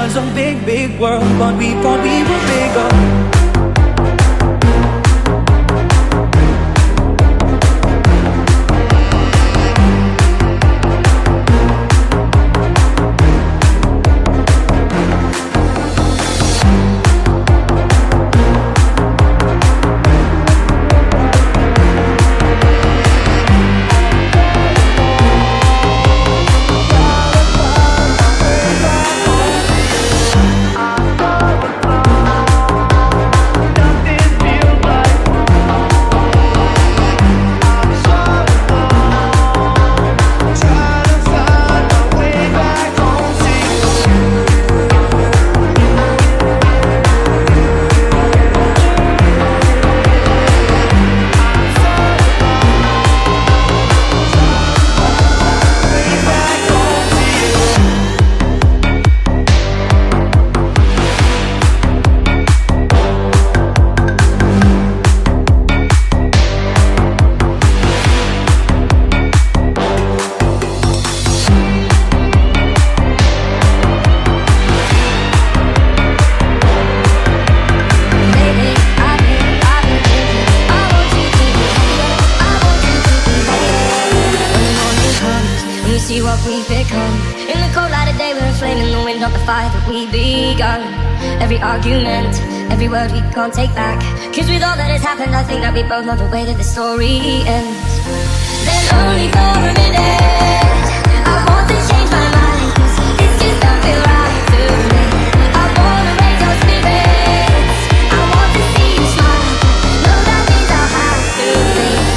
was a big, big world, but we thought we were bigger. Every argument, every word we can't take back. Cause with all that has happened, I think that we both know the way that the story ends. Then only for a minute, I want to change my mind. This just don't feel right to me. I wanna raise your spirits, I want to see you smile. No, that means I'll have to leave.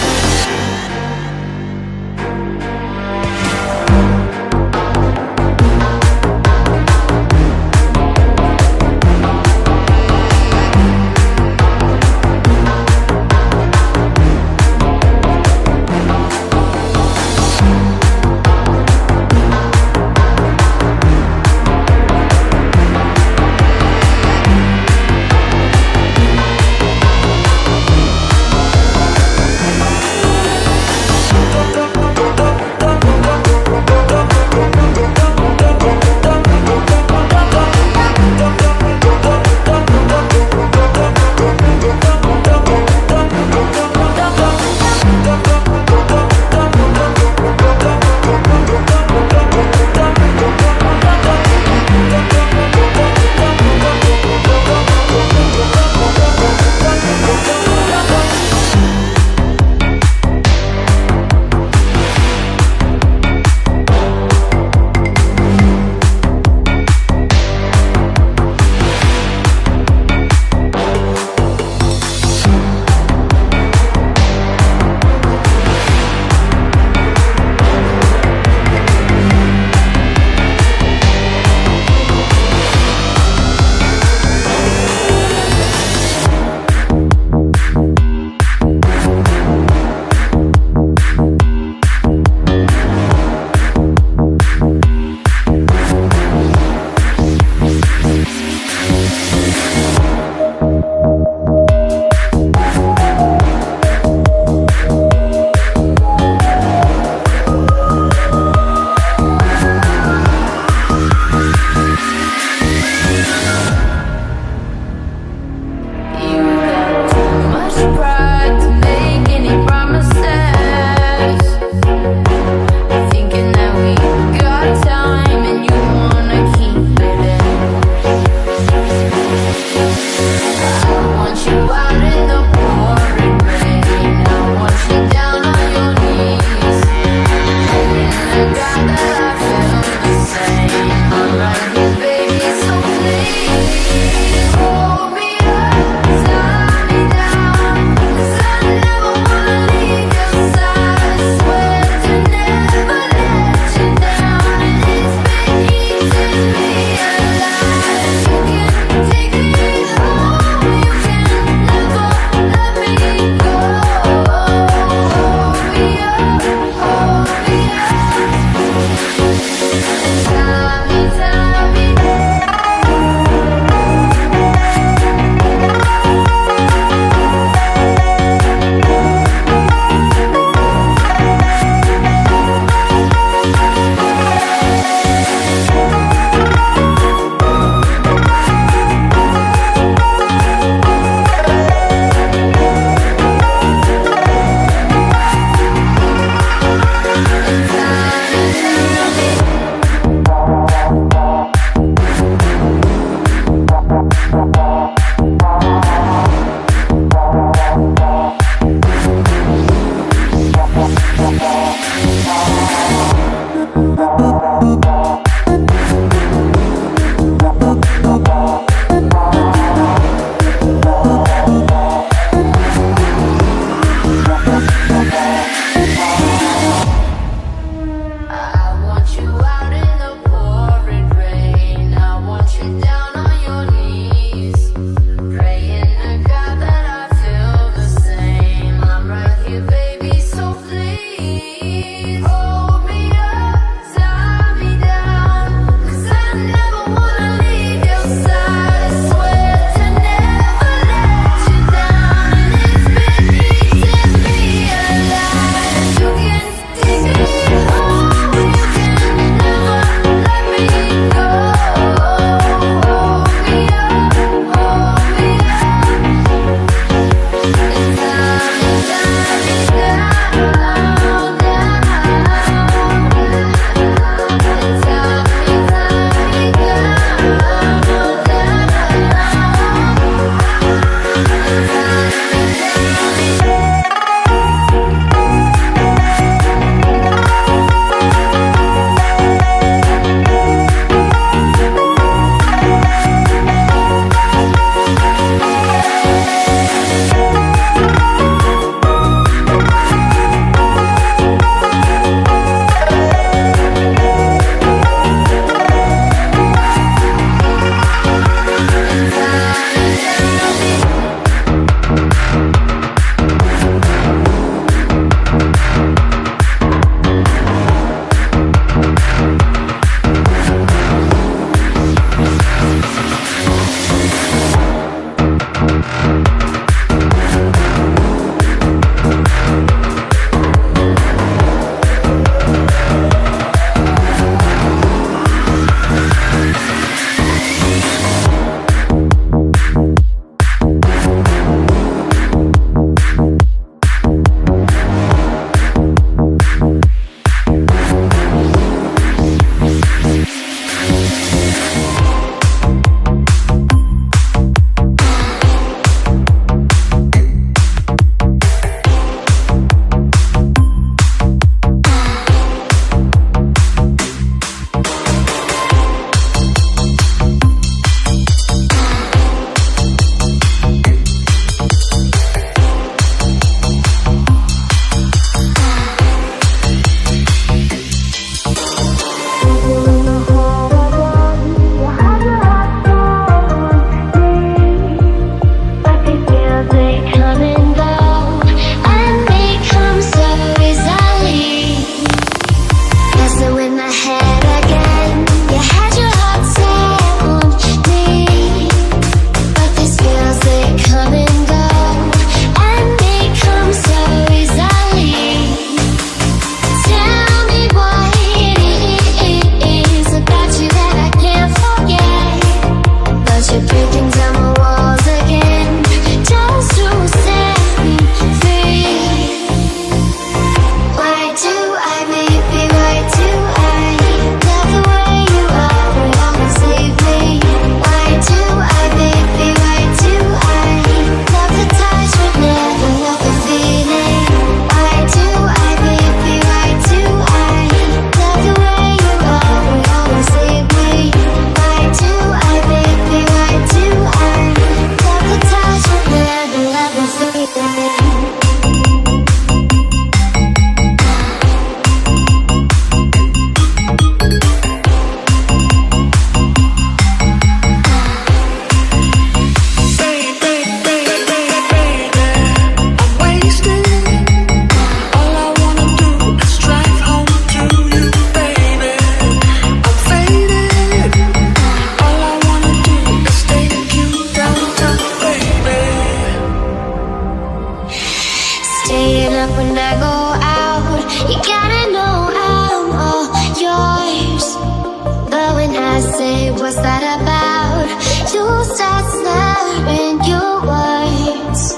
you start slurring your words.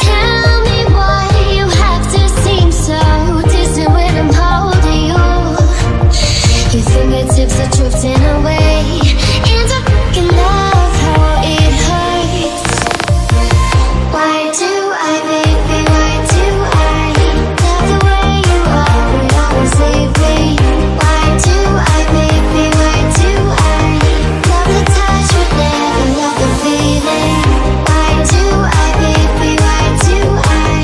Tell me why you have to seem so distant when I'm holding you. Your fingertips are drifting away, and I fucking love how it hurts. Why do I, baby, why do I love the way you are, always leave me? Why do I, baby, why do I love the touch but never love the feeling? Why do I, baby, why do I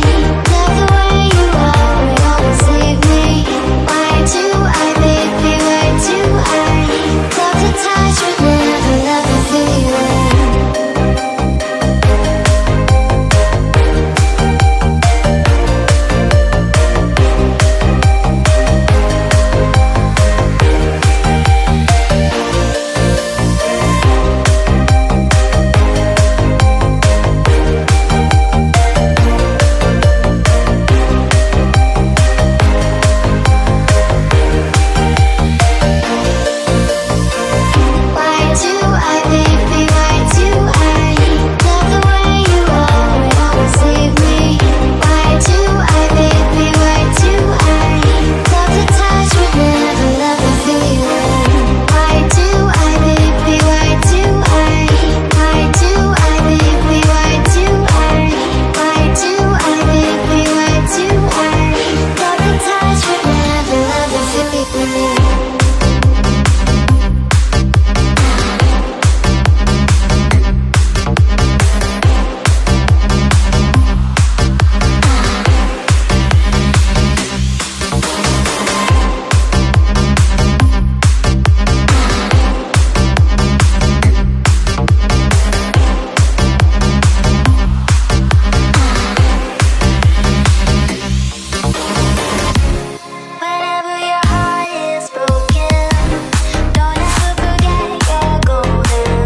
love the way you are, always leave me? Why do I, baby, why do I love the touch but never love the feeling? Why do I, baby, why do I love the way you are, always leave me? Why do I, baby, why do I love the touch but never love the feeling? Why do I, baby, why do I? Why do I, baby, why do I? Why do I, baby, why do I love the touch but never love the feeling? Whenever your heart is broken, don't ever forget you're golden.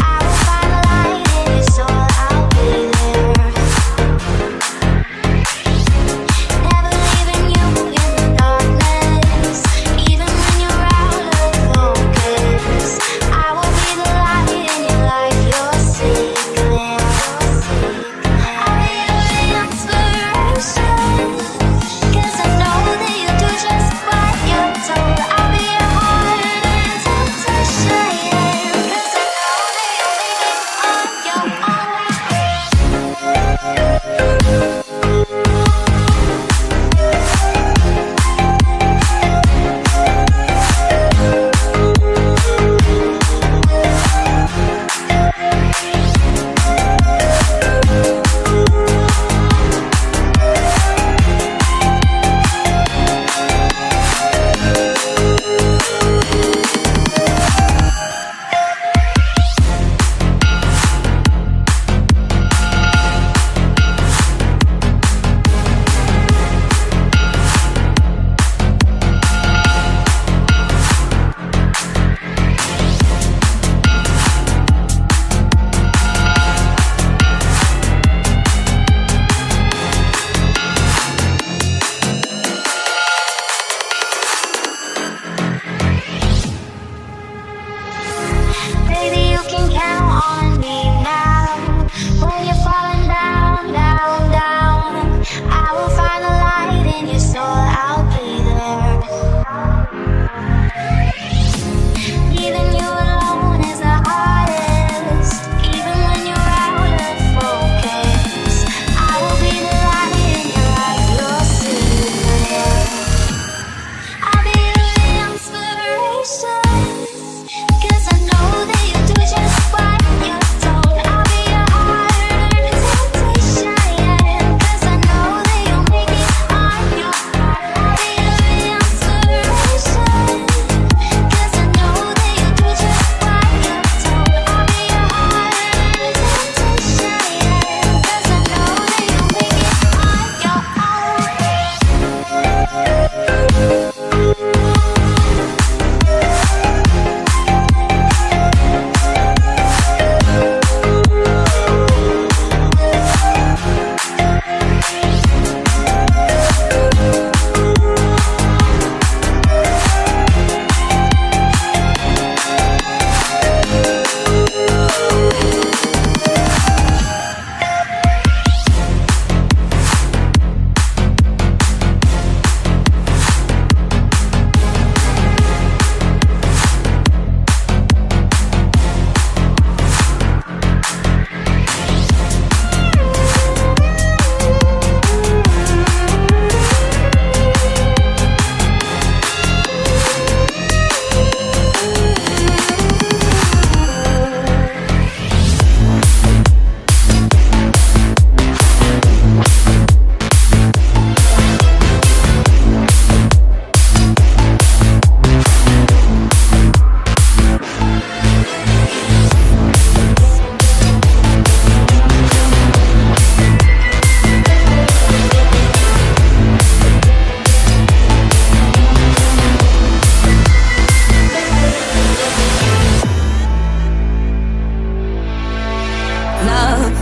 I will find the light in your soul, I'll be there. Never leaving you in the darkness, even when you're out of focus. I will be the light in your life, your secret. I'll be your inspiration, 'cause I know that you do just what you're told. I'll be your heart and temptation, 'cause I know that you'll make it on your Baby, you can count on me now. When you're falling down, down, down, I will find the light in your soul, I'll be there. Leaving you alone is the hardest, even when you're out of focus. I will be the light in your life, your secret. I'll be your inspiration, 'cause I know that you do just what you're told.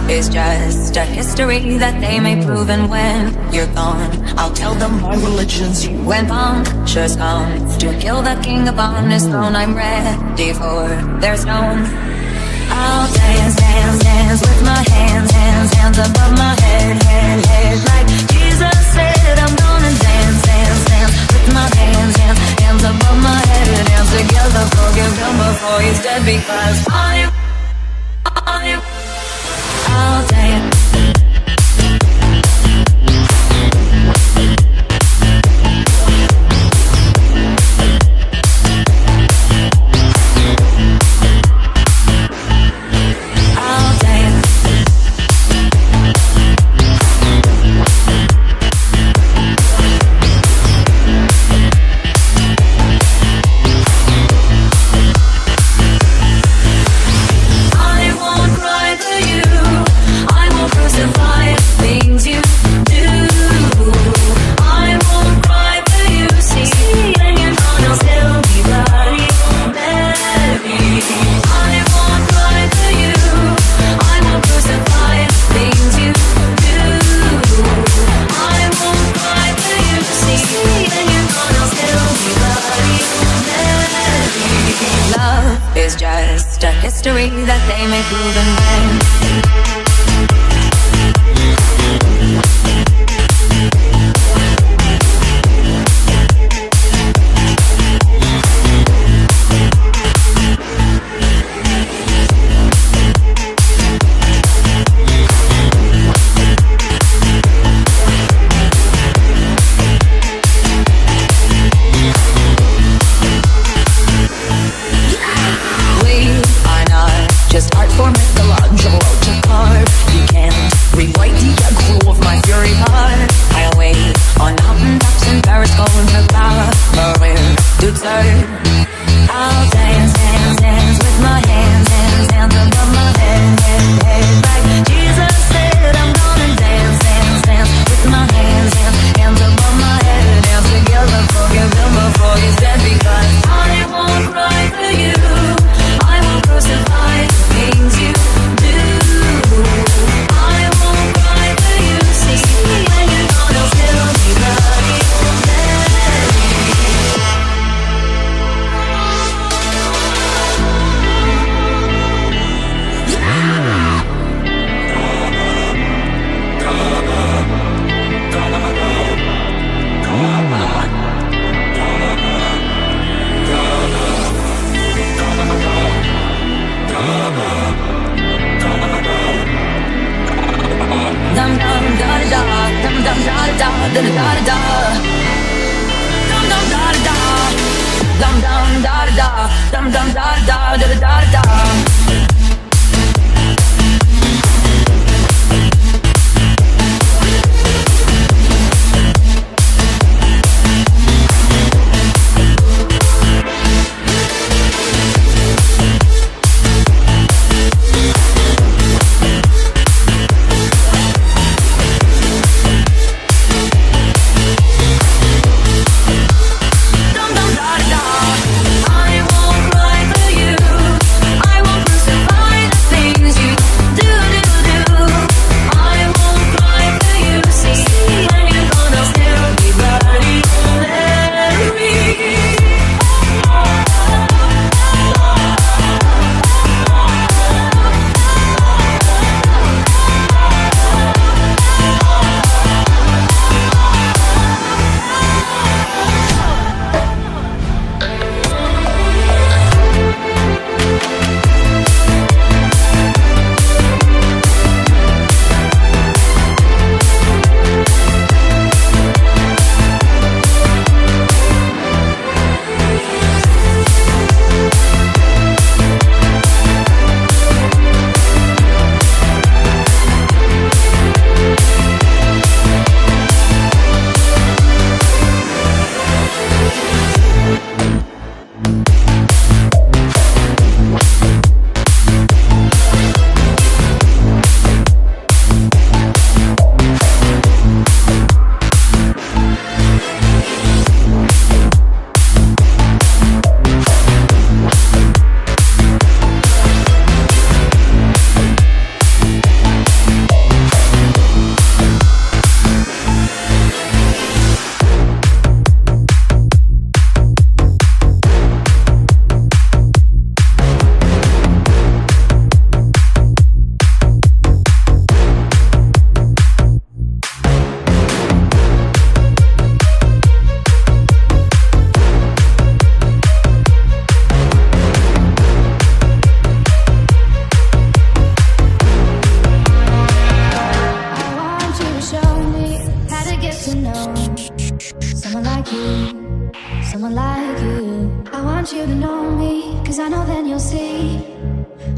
is just a history that they may prove, and when you're gone, I'll tell them my religion's you. When punctures comes to kill the king upon his throne, I'm ready for their stone. I'll dance, dance, dance with my hands, hands, hands above my head, head, head. Like Jesus said, I'm gonna dance, dance, dance with my hands, hands, hands above my head. Hands together, forgive him before he's dead, because I'll dance. That they may prove, and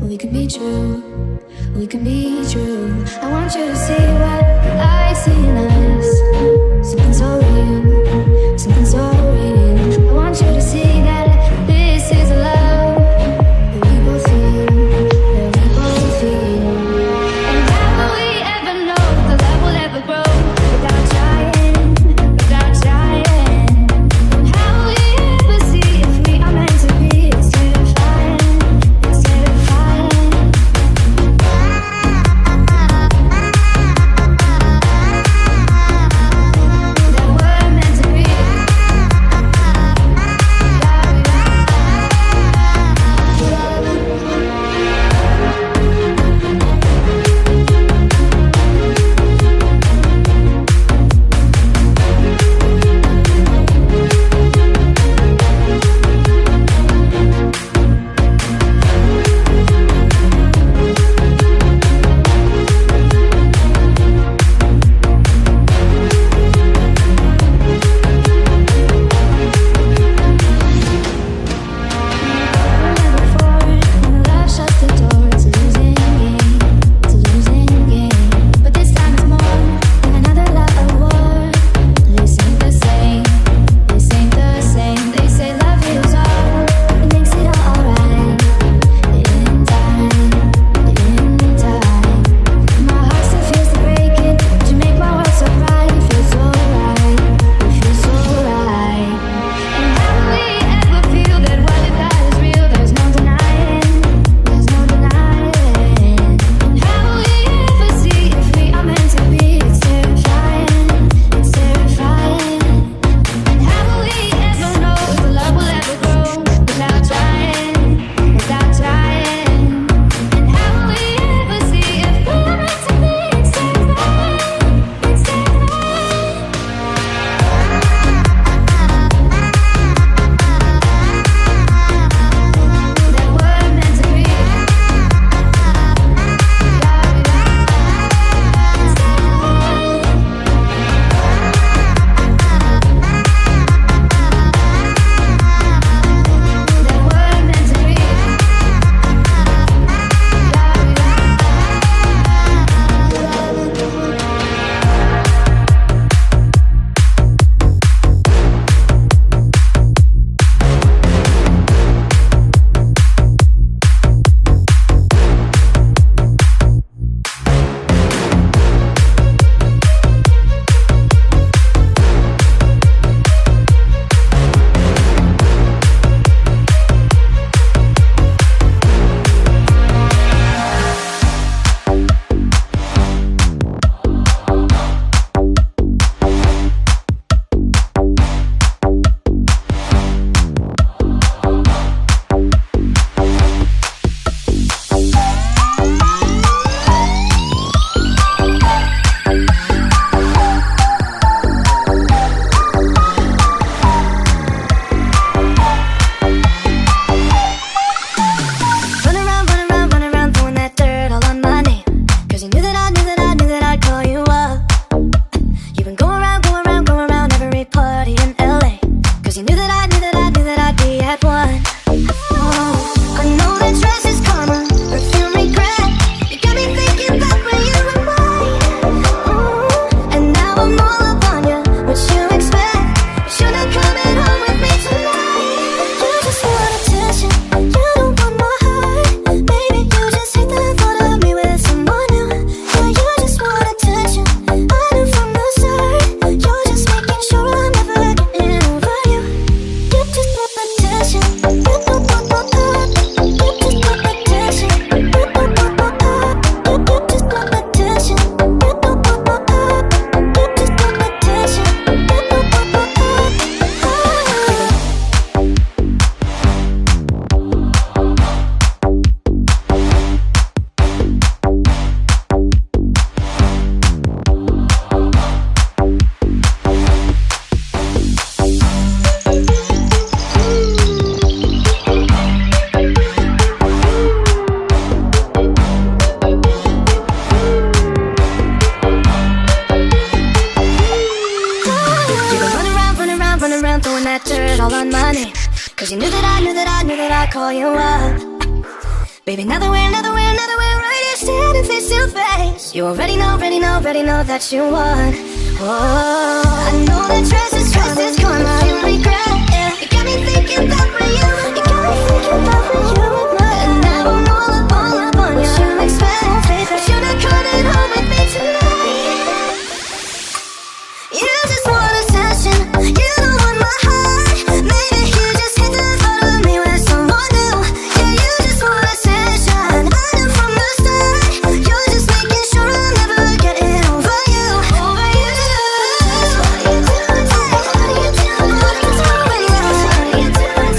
we can be true. We can be true. I want you to see what I see in us. Something so real, something so real. I want you to see that this is a love that we both feel, that we both feel. And how will we ever know the love will ever grow without trying, without trying? And how will we ever see if we are meant to be? It's terrifying, it's terrifying. That we're meant to be. Baby, another way, right here, standing face to face. You already know that you want. Whoa. I know that stress is karma. You regret, yeah. You got me thinking about for you. You got me thinking about for you and mine. And now I'm all up on you. What you expect? That you're not coming home with me tonight. You just want attention. You don't want my heart. Maybe you just hit the thought of me with someone new. Yeah, you just want attention. I knew from the start. You're just making sure I'm never getting over you. Over you. What are you doing? What are you doing? What are you doing? What are you doing?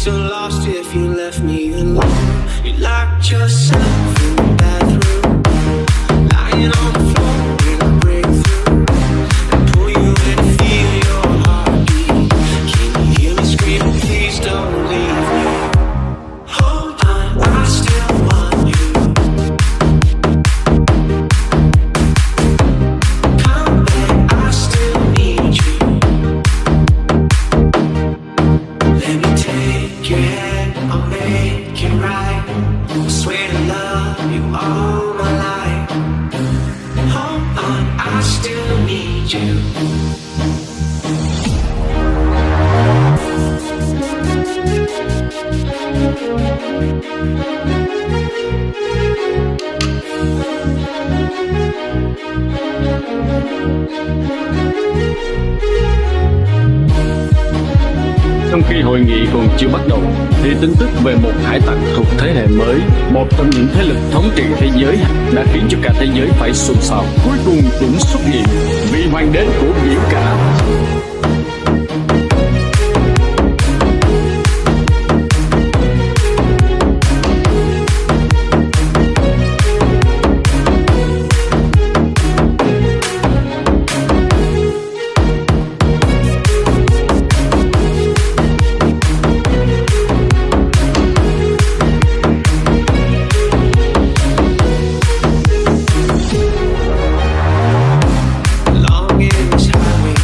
so lost if you left me alone. You locked yourself in the bathroom, lying on the floor when I break through and pull you in and feel your heartbeat. Can you hear me screaming, please don't leave me? Hold on, I still want you. Come back, I still need you. Let me take your hand, I'll make it right. I swear to love you all my life. Hold on, I still need you. Trong khi hội nghị còn chưa bắt đầu, thì tin tức về một hải tặc thuộc thế hệ mới, một trong những thế lực thống trị thế giới, đã khiến cho cả thế giới phải xôn xao. Cuối cùng cũng xuất hiện vị hoàng đế của biển cả. Along in this highway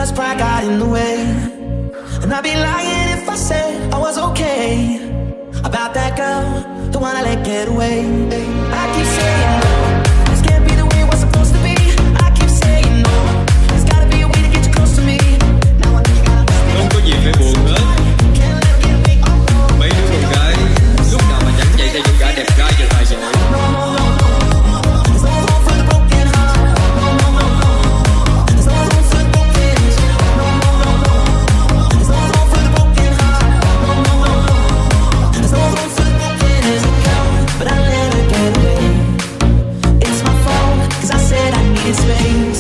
cause pride got in the way. And I'd be lying if I said I was okay about that girl, the one I let get away. I keep saying no, this can't be the way it was supposed to be. I keep saying no, there's gotta be a way to get you close to me. Now I know you gotta Không có gì phải buồn hết. Mấy đứa con gái lúc nào mà chẳng chạy theo những gã đẹp trai và tài giỏi. Space.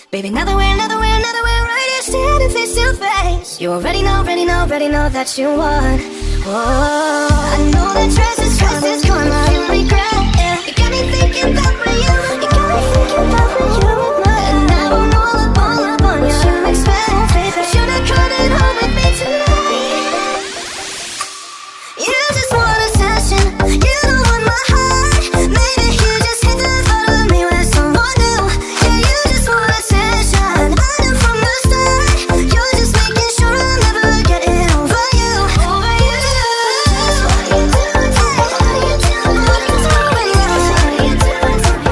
Baby, another way, right here, standing face to face. You already know that you won. Whoa. I know that stress is karma, you regret, yeah. You got me thinking about where you were, and now I'm all up on you. What you expect, baby? Should have come at home with me tonight. You just want attention, you don't want my heart. Maybe you just hate the thought of me with someone new. Yeah, you just want attention. I knew from the start. You're just making sure I'm never getting over you. Over you. What are you doing? What are you doing? What are you doing?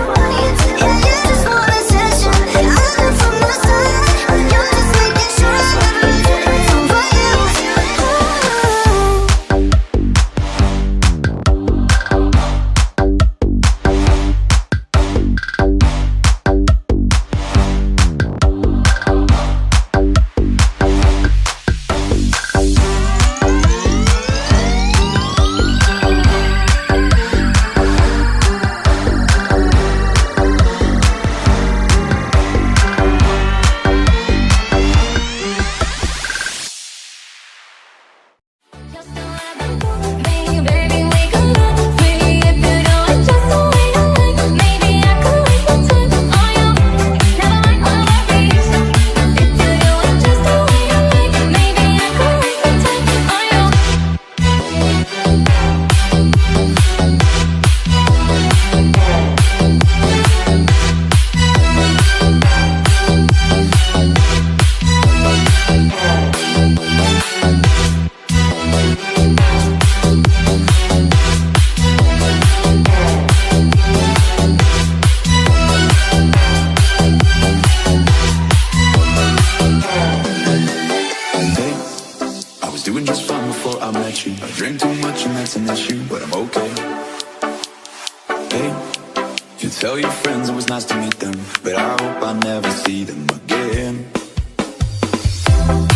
Tell your friends it was nice to meet them, but I hope I never see them again.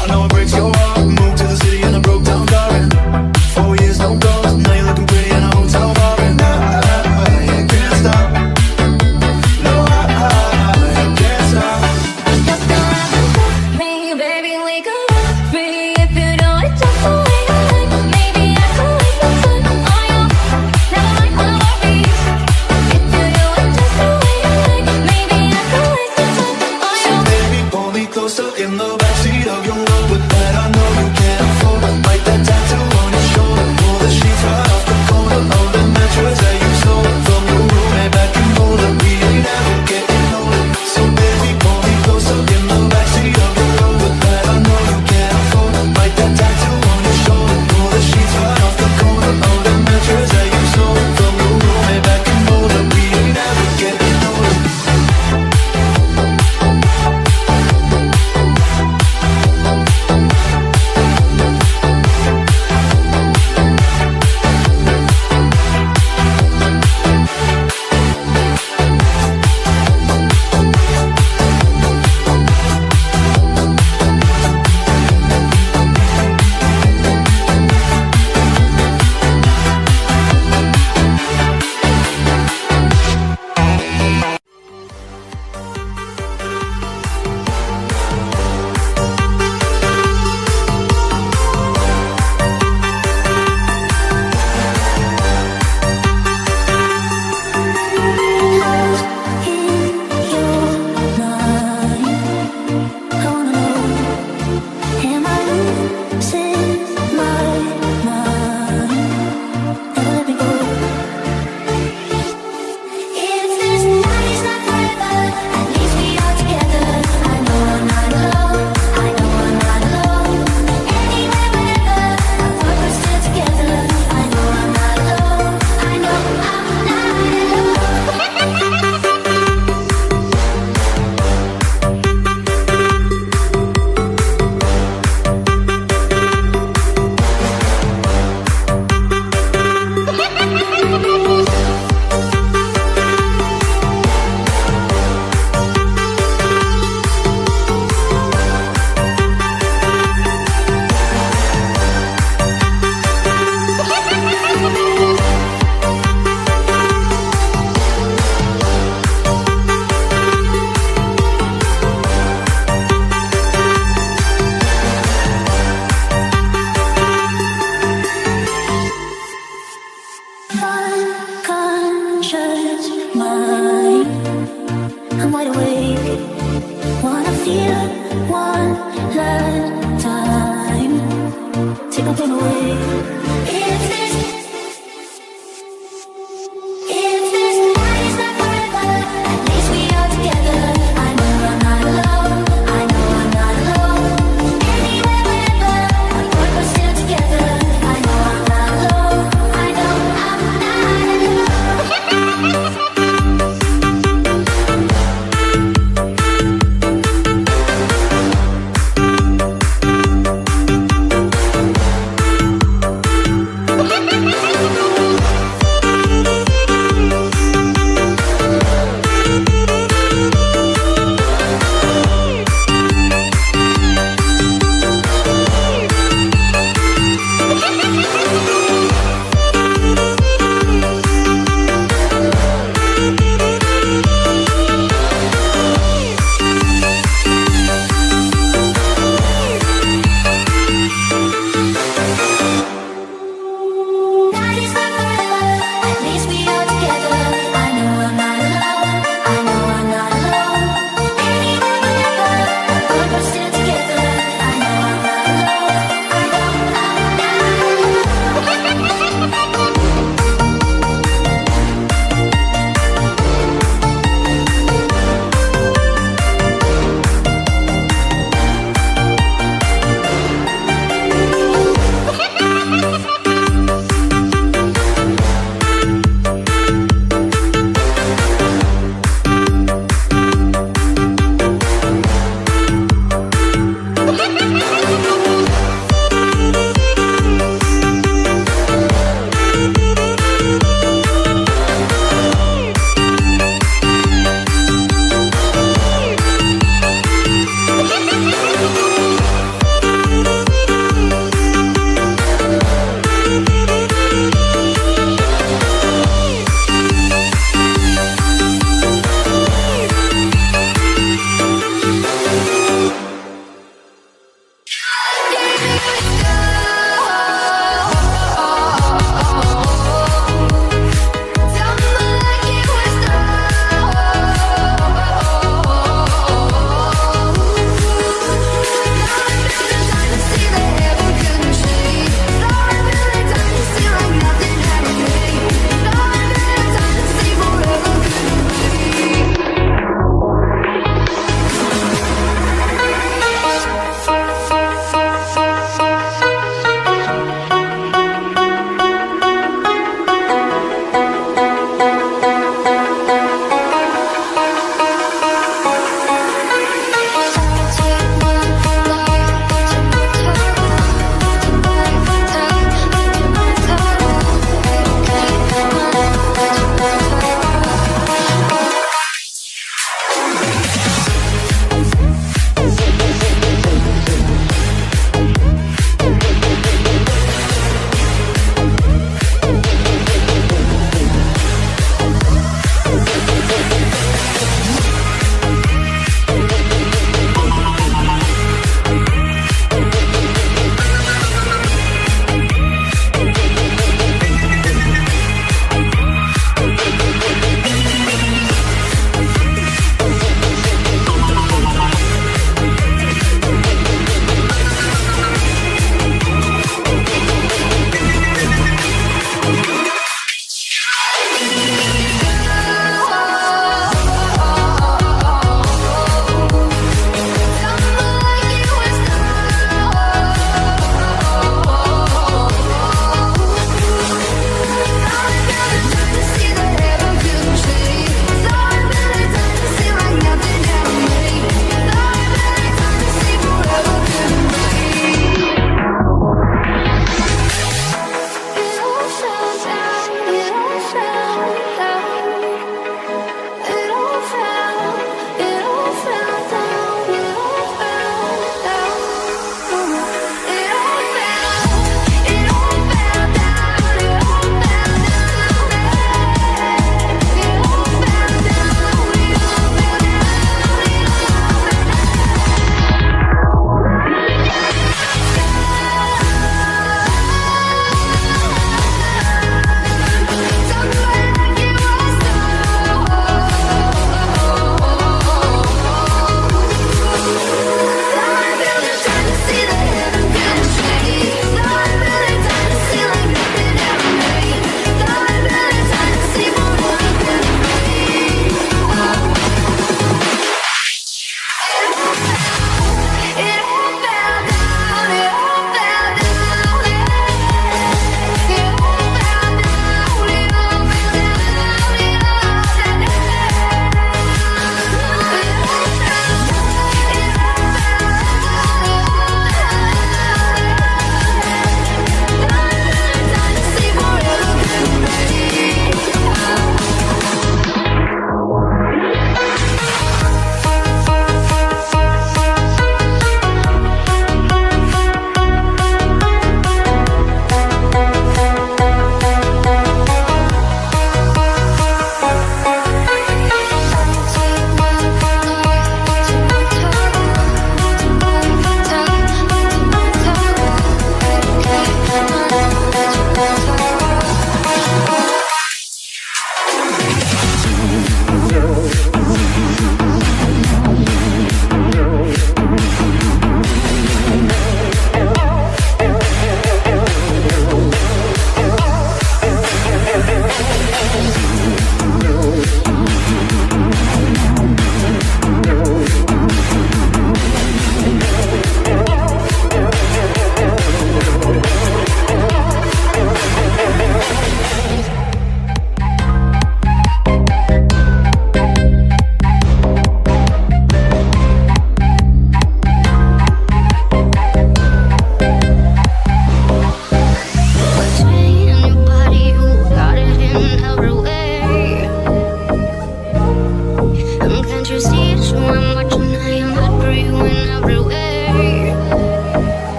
I know it breaks your heart. Moved to the city in a broke down car, and 4 years no calls. Now you're looking pretty in a hotel bar, and I can't stop. No, I can't stop. Just don't have to me, baby, we could run free. If you do it just the way you like, maybe I could wait the sun on you. Never mind all our beats. If you do it just the way you like, maybe I could wait the sun on you. So baby, pull me closer in the backseat of your Rover that I know you can't afford. Like that tattoo on your shoulder, pull the sheets right off the corner of the mattress that you stole from your roommate back in Boulder. We ain't ever getting older. So baby, pull me closer in the backseat of your Rover that I know you can't afford. Like that tattoo on your shoulder, pull the sheets right off the corner of the mattress that you stole from your roommate back in Boulder. We ain't ever getting older.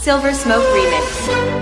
Silver Smoke Remix.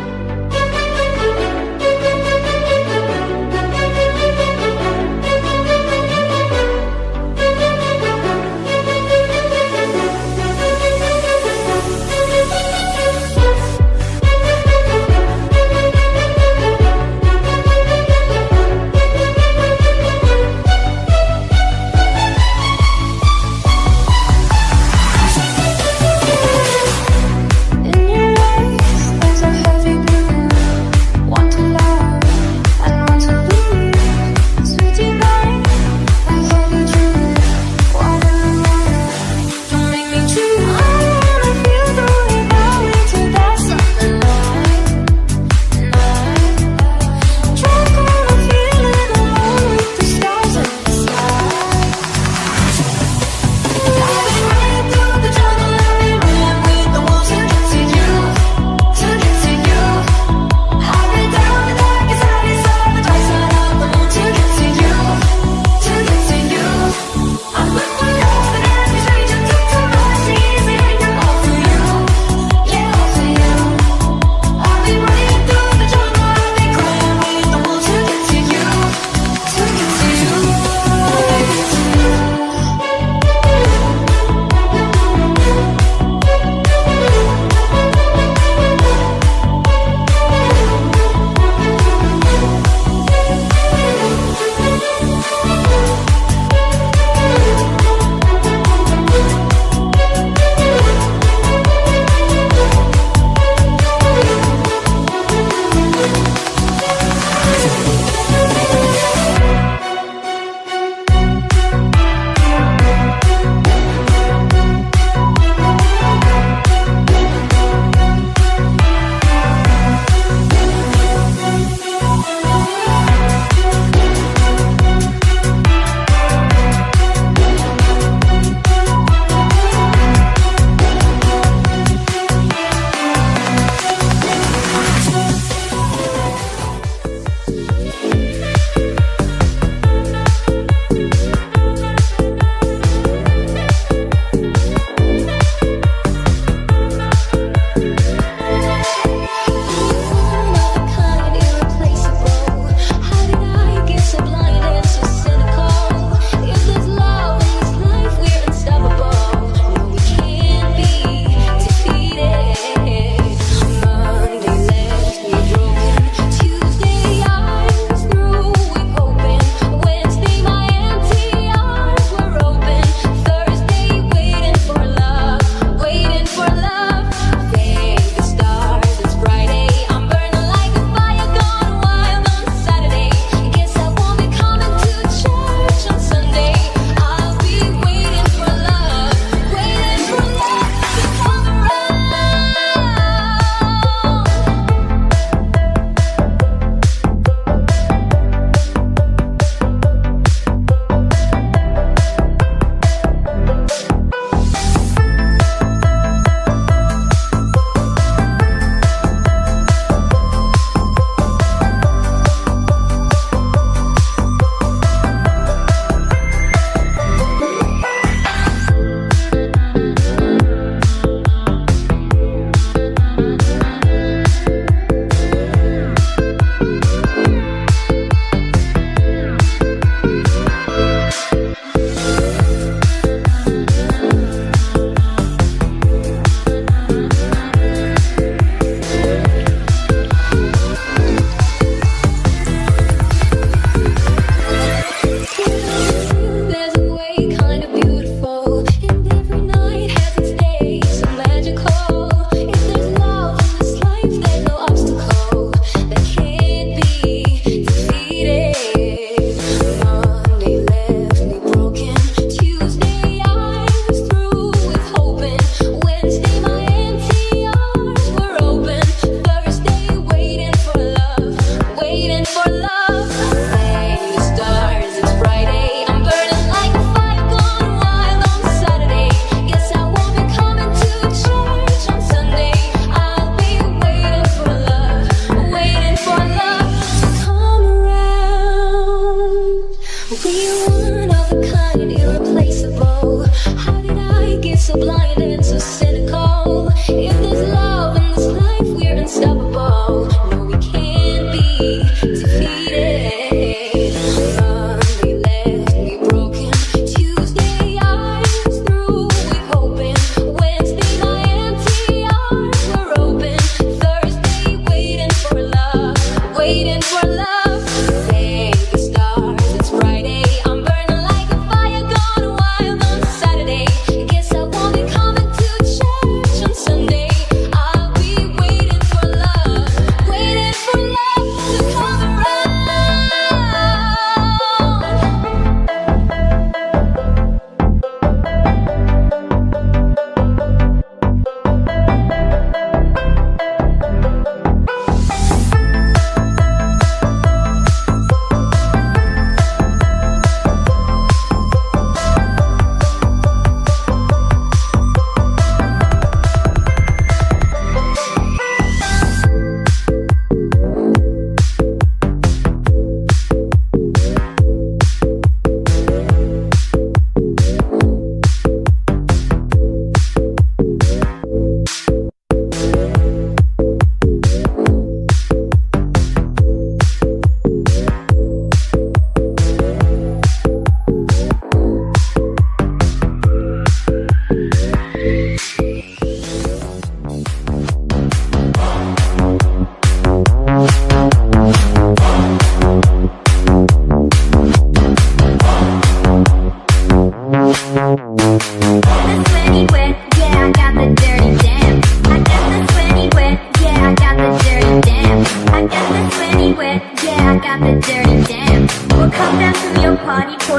so blind and so cynical. If there's love in this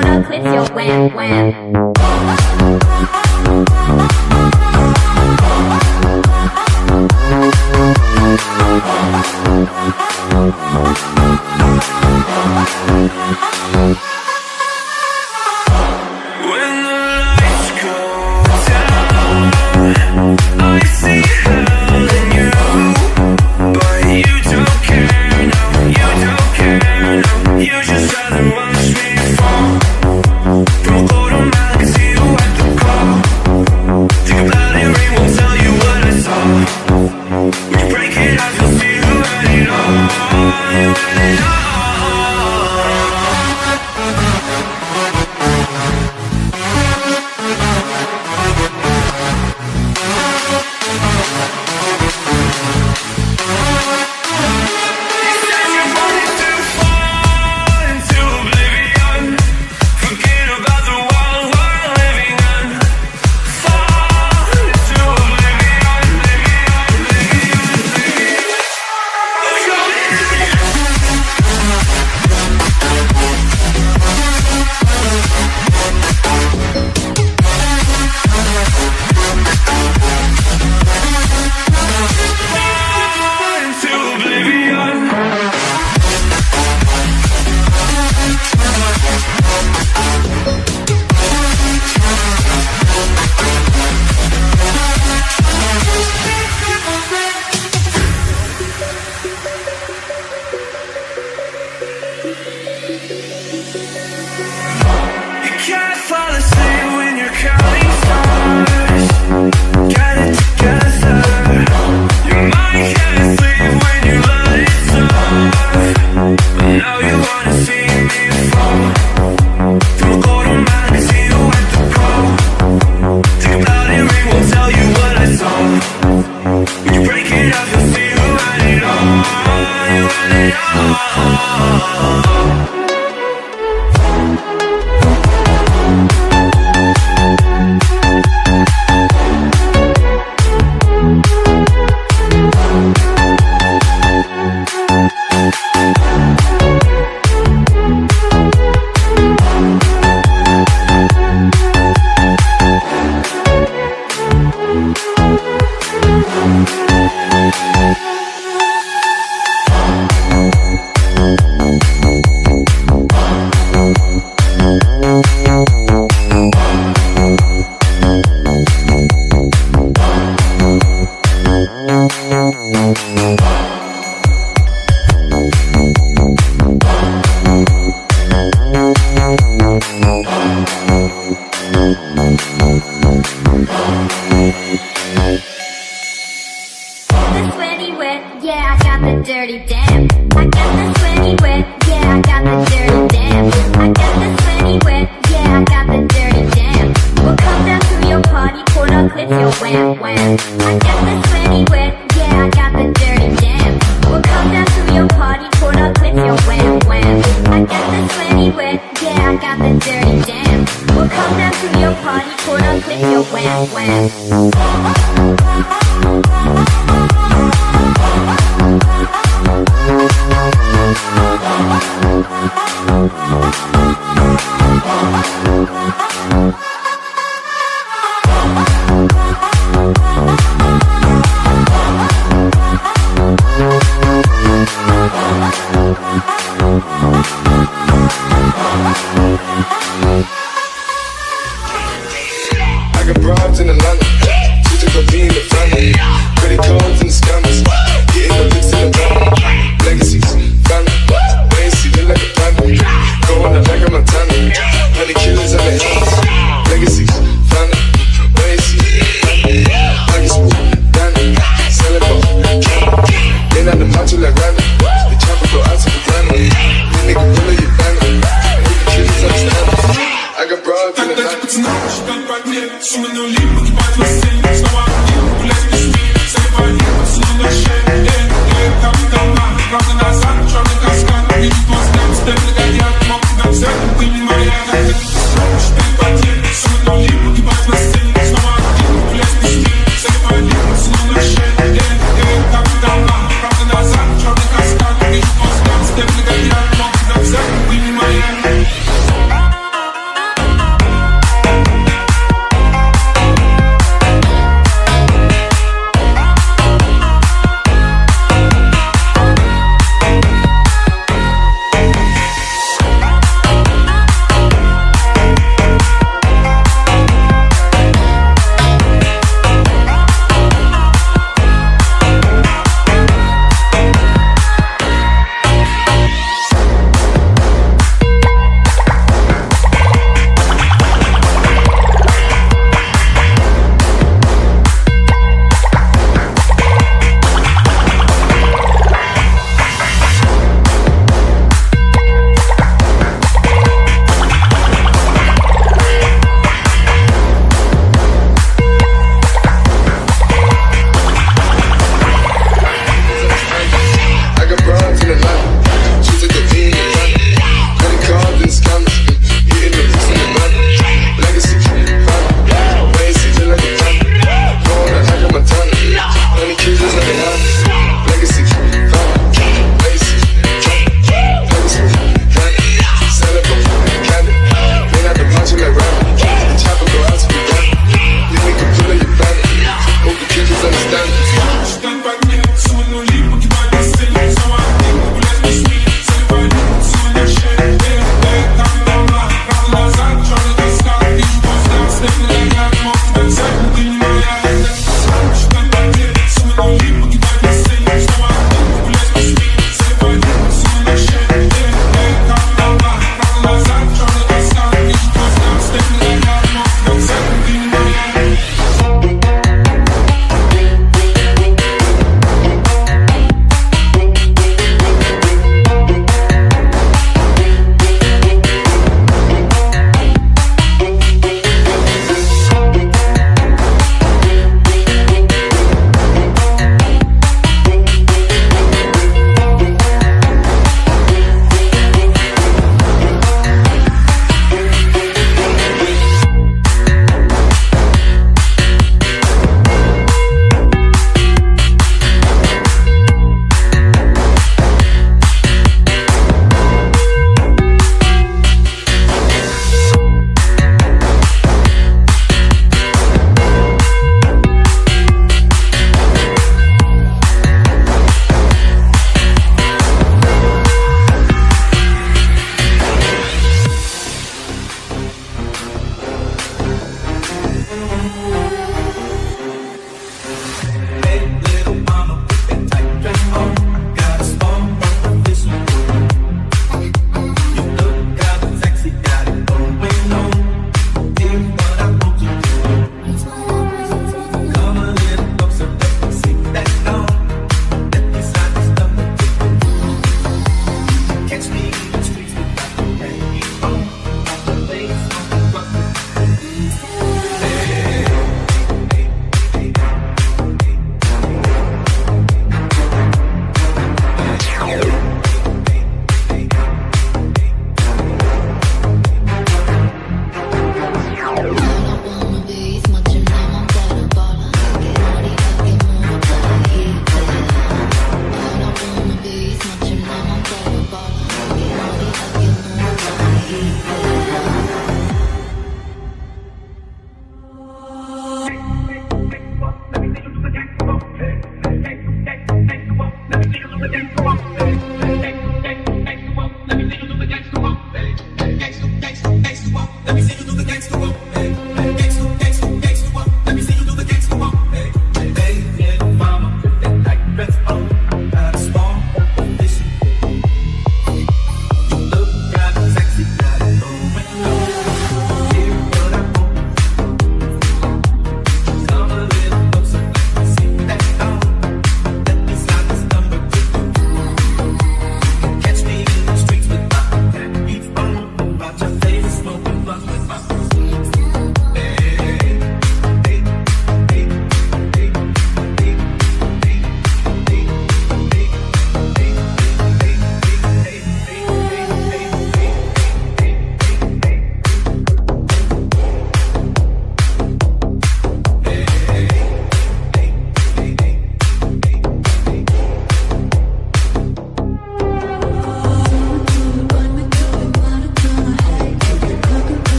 pulled up clips, yo, wham, wham. When the lights go down, I see hell in you, but you don't care, no, you don't care, no. You just rather watch me fall from a quarter mile, can see you at the call. Think about it, ring won't tell you what I saw. When you break it off, you'll see who had it all. You had it all.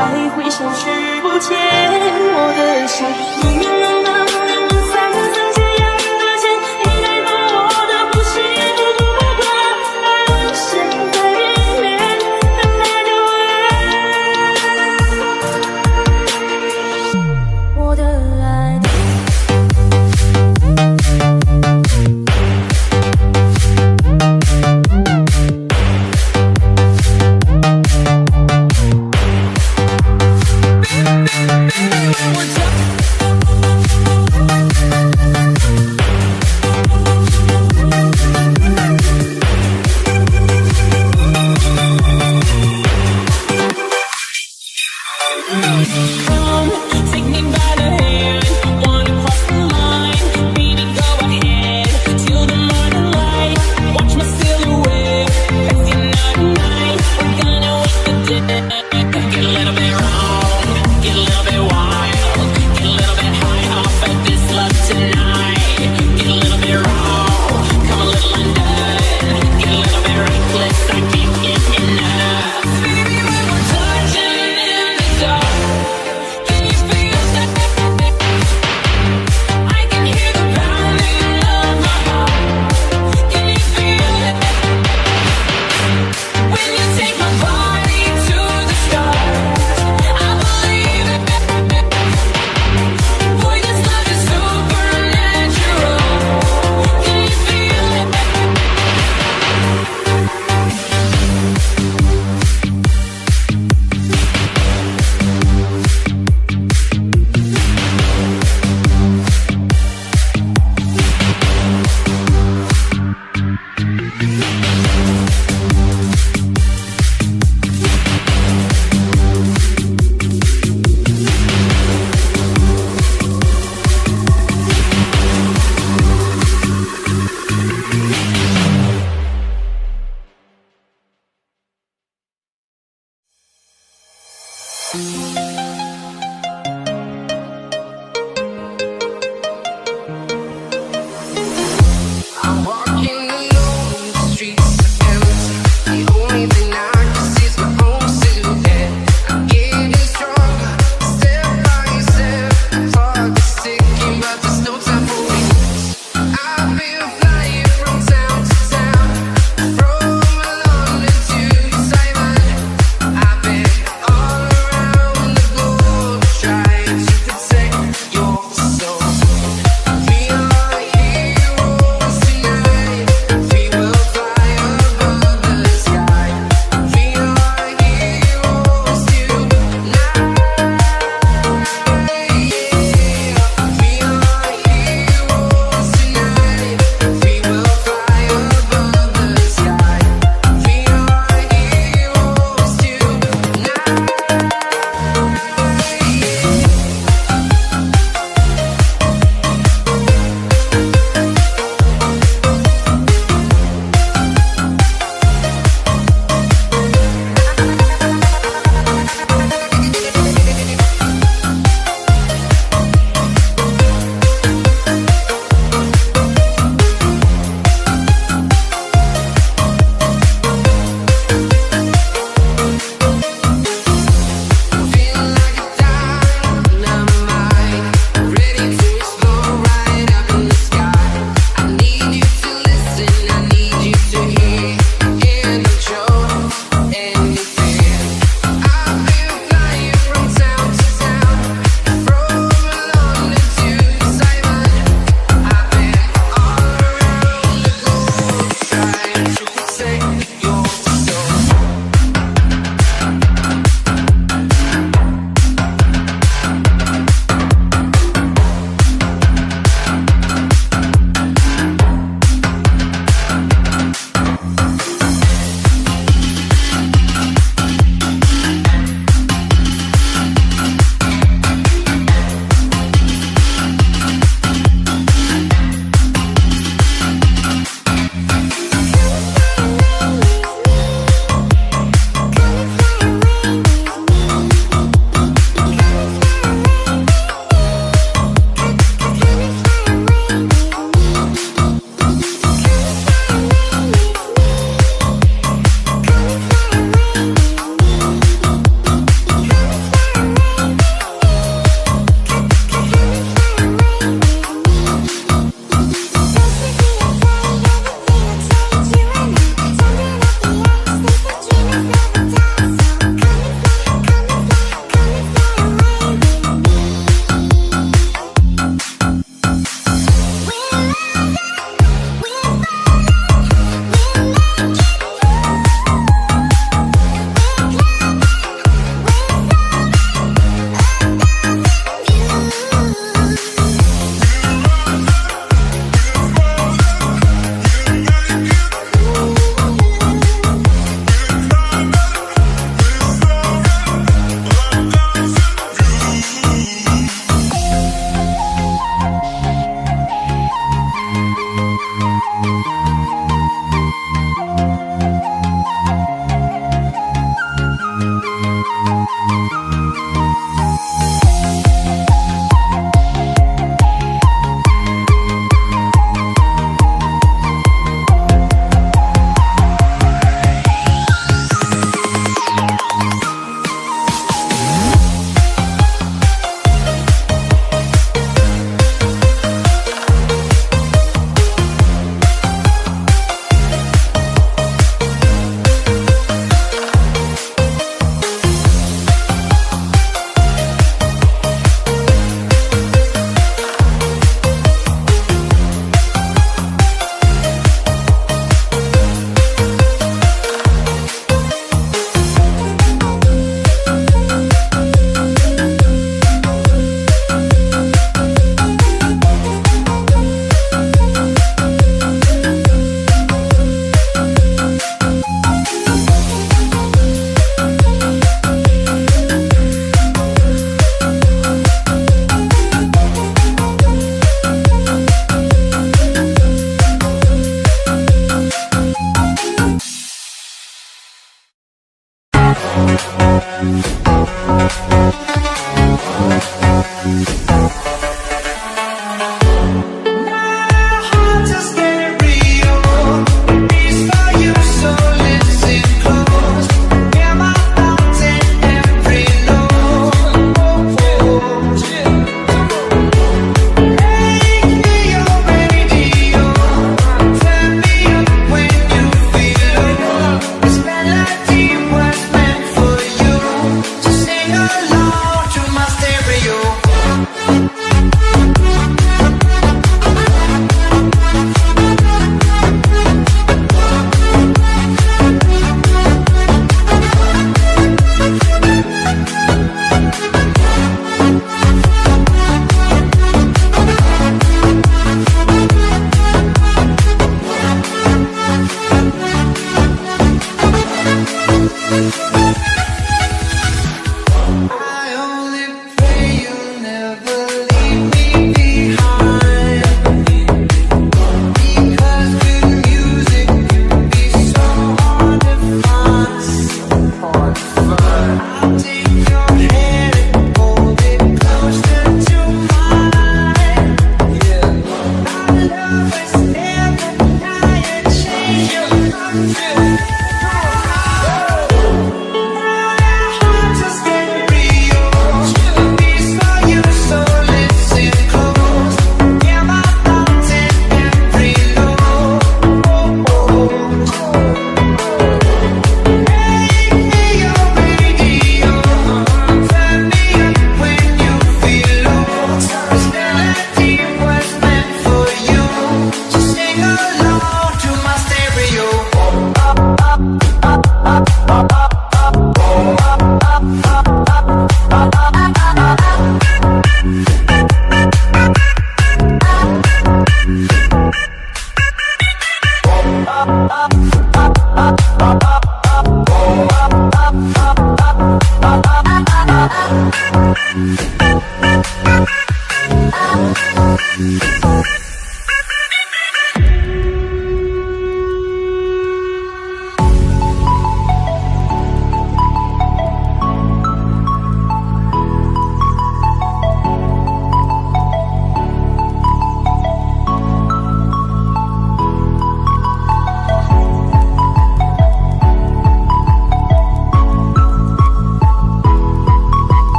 爱会消失不见我的心。